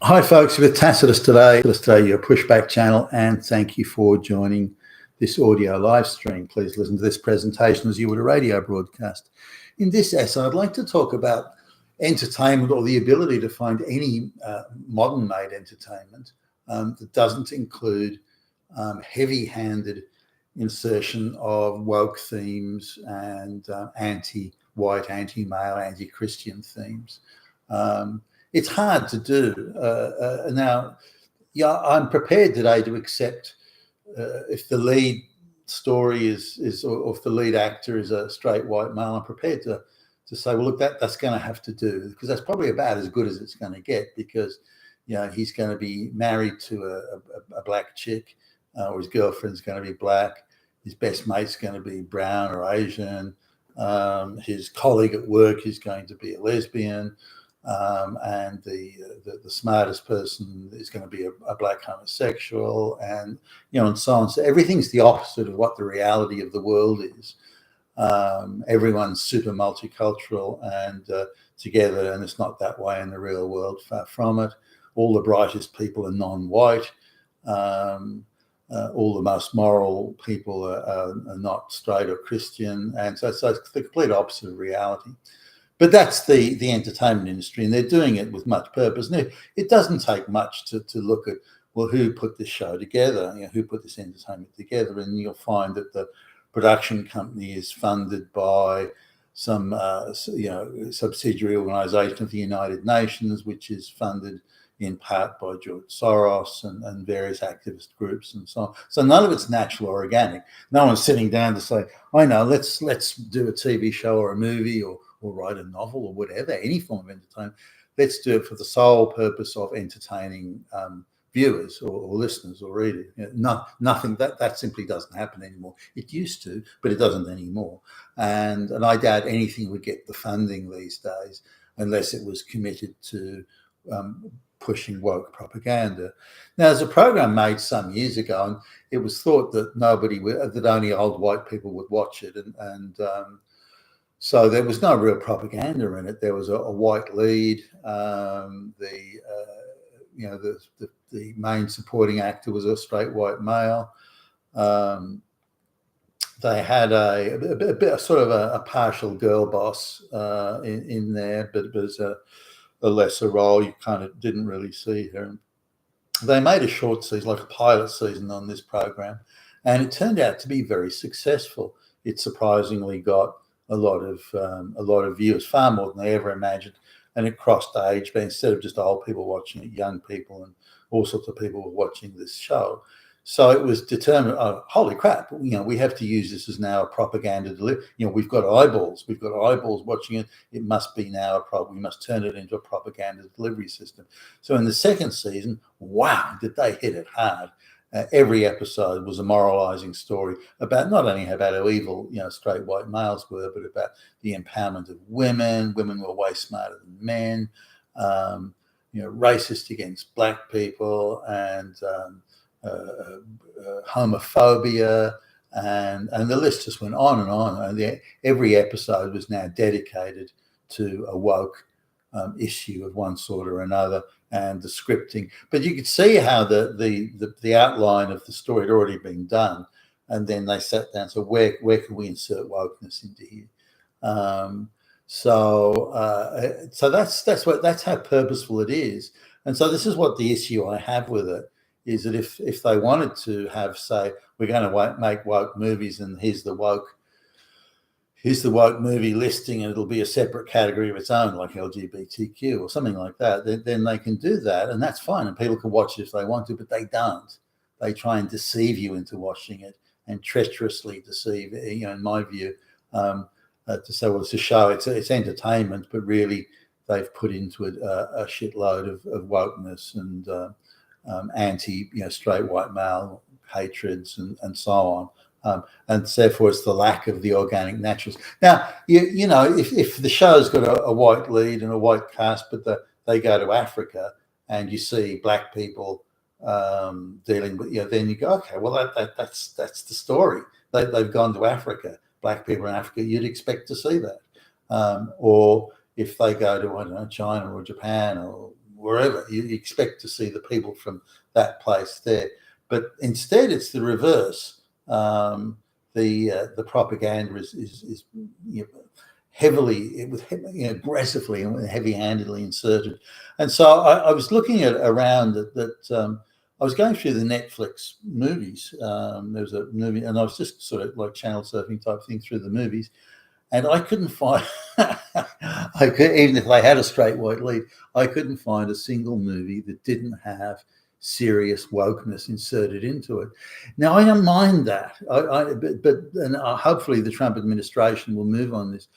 Hi, folks, with Tacitus today, your pushback channel, and thank you for joining this audio live stream. Please listen to this presentation as you would a radio broadcast. In this essay, I'd like to talk about entertainment, or the ability to find any modern-made entertainment that doesn't include heavy-handed insertion of woke themes and anti-white, anti-male, anti-Christian themes. It's hard to do. Now, yeah, I'm prepared today to accept if the lead story is or if the lead actor is a straight white male, I'm prepared to say, well, look, that's going to have to do, because that's probably about as good as it's going to get, because he's going to be married to a black chick, or his girlfriend's going to be black, his best mate's going to be brown or Asian, his colleague at work is going to be a lesbian. And the smartest person is going to be a black homosexual, and and so on. So everything's the opposite of what the reality of the world is. Everyone's super multicultural and together, and it's not that way in the real world. Far from it. All the brightest people are non-white. All the most moral people are not straight or Christian, and so it's the complete opposite of reality. But that's the entertainment industry, and they're doing it with much purpose. Now, it doesn't take much to look at, well, who put this show together, who put this entertainment together, and you'll find that the production company is funded by some subsidiary organisation of the United Nations, which is funded in part by George Soros and various activist groups and so on. So none of it's natural or organic. No one's sitting down to say, I know, let's do a TV show or a movie or write a novel or whatever, any form of entertainment. Let's do it for the sole purpose of entertaining viewers or listeners or readers. Nothing that simply doesn't happen anymore. It used to, but it doesn't anymore. And I doubt anything would get the funding these days unless it was committed to pushing woke propaganda. Now, there's a program made some years ago, and it was thought that that only old white people would watch it, and so there was no real propaganda in it. There was a white lead. The main supporting actor was a straight white male. They had a bit sort of a partial girl boss in there, but it was a lesser role. You kind of didn't really see her. They made a short season, like a pilot season, on this program, and it turned out to be very successful. It surprisingly got a lot of viewers, far more than they ever imagined, and it crossed age. But instead of just old people watching it, young people and all sorts of people were watching this show. So it was determined, oh, holy crap, we have to use this as now a propaganda delivery. We've got eyeballs watching it. It must be now we must turn it into a propaganda delivery system. So in the second season, wow, did they hit it hard. Every episode was a moralizing story about not only about how evil, straight white males were, but about the empowerment of women. Women were way smarter than men, racist against black people, and homophobia, and the list just went on and on. And every episode was now dedicated to a woke issue of one sort or another, and the scripting. But you could see how the outline of the story had already been done, and then they sat down. So where can we insert wokeness into here? So that's how purposeful it is. And so this is what the issue I have with it is, that if they wanted to have, say, we're going to make woke movies, and here's the woke movie listing, and it'll be a separate category of its own, like LGBTQ or something like that, then they can do that, and that's fine, and people can watch it if they want to, but they don't. They try and deceive you into watching it, and treacherously deceive, in my view, to say, well, it's a show, it's entertainment, but really they've put into it a shitload of wokeness and anti, straight white male hatreds and so on. And therefore it's the lack of the organic naturals. Now, if the show's got a white lead and a white cast, but they go to Africa and you see black people dealing with, then you go, okay, well, that's the story. They've gone to Africa, black people in Africa, you'd expect to see that. Or if they go to, I don't know, China or Japan or wherever. You expect to see the people from that place there. But instead, it's the reverse. The propaganda is heavily, aggressively and heavy-handedly inserted. And so I was looking at around that. I was going through the Netflix movies. There was a movie, and I was just sort of like channel surfing type thing through the movies, and I couldn't find. Even if they had a straight white lead, I couldn't find a single movie that didn't have serious wokeness inserted into it. Now I don't mind that, but hopefully the Trump administration will move on this.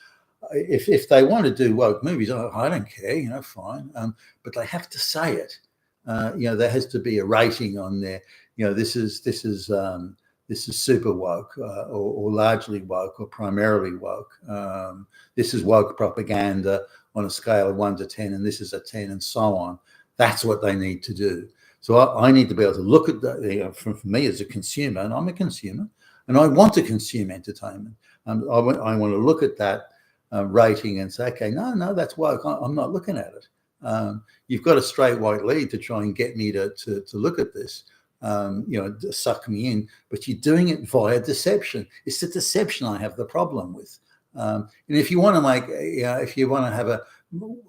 If they want to do woke movies, I don't care, fine. But they have to say it. There has to be a rating on there. This is super woke, or largely woke, or primarily woke. This is woke propaganda on a scale of 1 to 10, and this is a 10, and so on. That's what they need to do. So I need to be able to look at that. For me as a consumer, and I'm a consumer, and I want to consume entertainment. I want to look at that rating and say, okay, no, that's woke. I'm not looking at it. You've got a straight white lead to try and get me to look at this, suck me in, but you're doing it via deception. It's the deception I have the problem with. And if you want to make, if you want to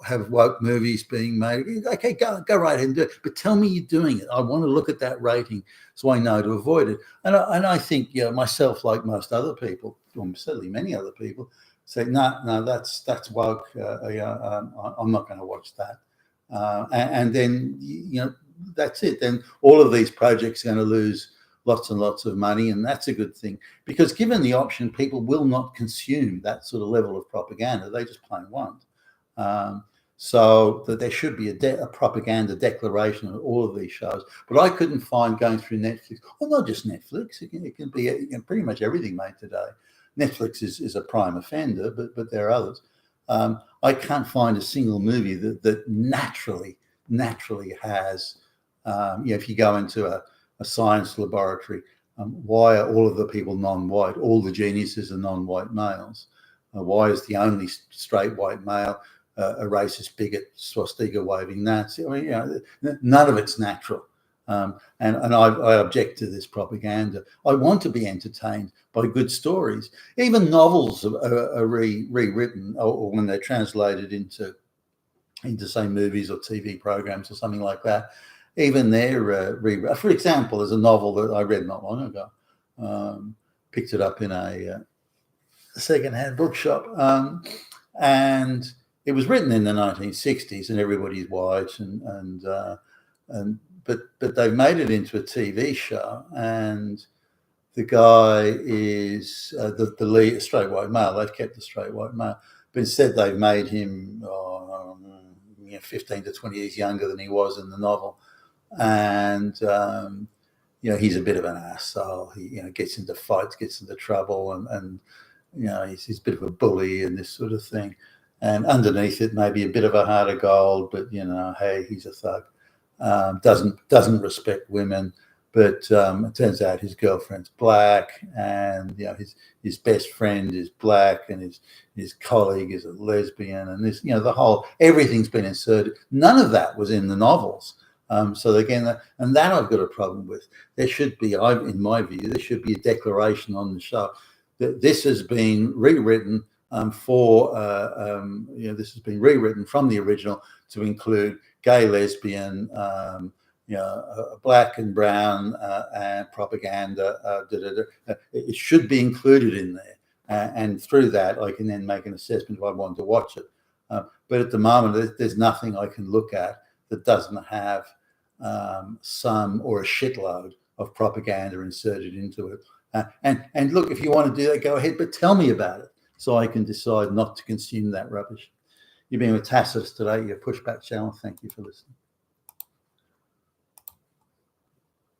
have woke movies being made, okay, go right ahead and do it. But tell me you're doing it. I want to look at that rating so I know to avoid it. And I think, myself, like most other people, or certainly many other people, say, no, that's woke. I'm not going to watch that. And then, that's it. Then all of these projects are going to lose lots and lots of money. And that's a good thing, because given the option, people will not consume that sort of level of propaganda. They just plain won't. So that there should be a propaganda declaration on all of these shows. But I couldn't find, going through Netflix, well, not just Netflix, it can be pretty much everything made today. Netflix is a prime offender, but there are others. I can't find a single movie that naturally has, if you go into a science laboratory, why are all of the people non-white? All the geniuses are non-white males. Why is the only straight white male a racist bigot, swastika waving Nazi? None of it's natural. And I object to this propaganda. I want to be entertained by good stories. Even novels are rewritten, or when they're translated into say movies or TV programs or something like that. Even they're rewritten. For example, there's a novel that I read not long ago. Picked it up in a second-hand bookshop, and it was written in the 1960s, and everybody's white, but they've made it into a TV show, and the guy is the lead, a straight white male. They've kept the straight white male, but instead they've made him 15 to 20 years younger than he was in the novel, and he's a bit of an asshole. He gets into fights, gets into trouble, and he's a bit of a bully and this sort of thing. And underneath it, maybe a bit of a heart of gold, but hey, he's a thug. Doesn't respect women, but it turns out his girlfriend's black, and his best friend is black, and his colleague is a lesbian, and this everything's been inserted. None of that was in the novels. So again, and that I've got a problem with. There should be, in my view, there should be a declaration on the show that this has been rewritten this has been rewritten from the original to include gay, lesbian, black and brown, and propaganda. It should be included in there, and through that, I can then make an assessment if I want to watch it. But at the moment, there's nothing I can look at that doesn't have some or a shitload of propaganda inserted into it. And look, if you want to do that, go ahead, but tell me about it so I can decide not to consume that rubbish. You've been with Tacitus today, your Pushback channel. Thank you for listening.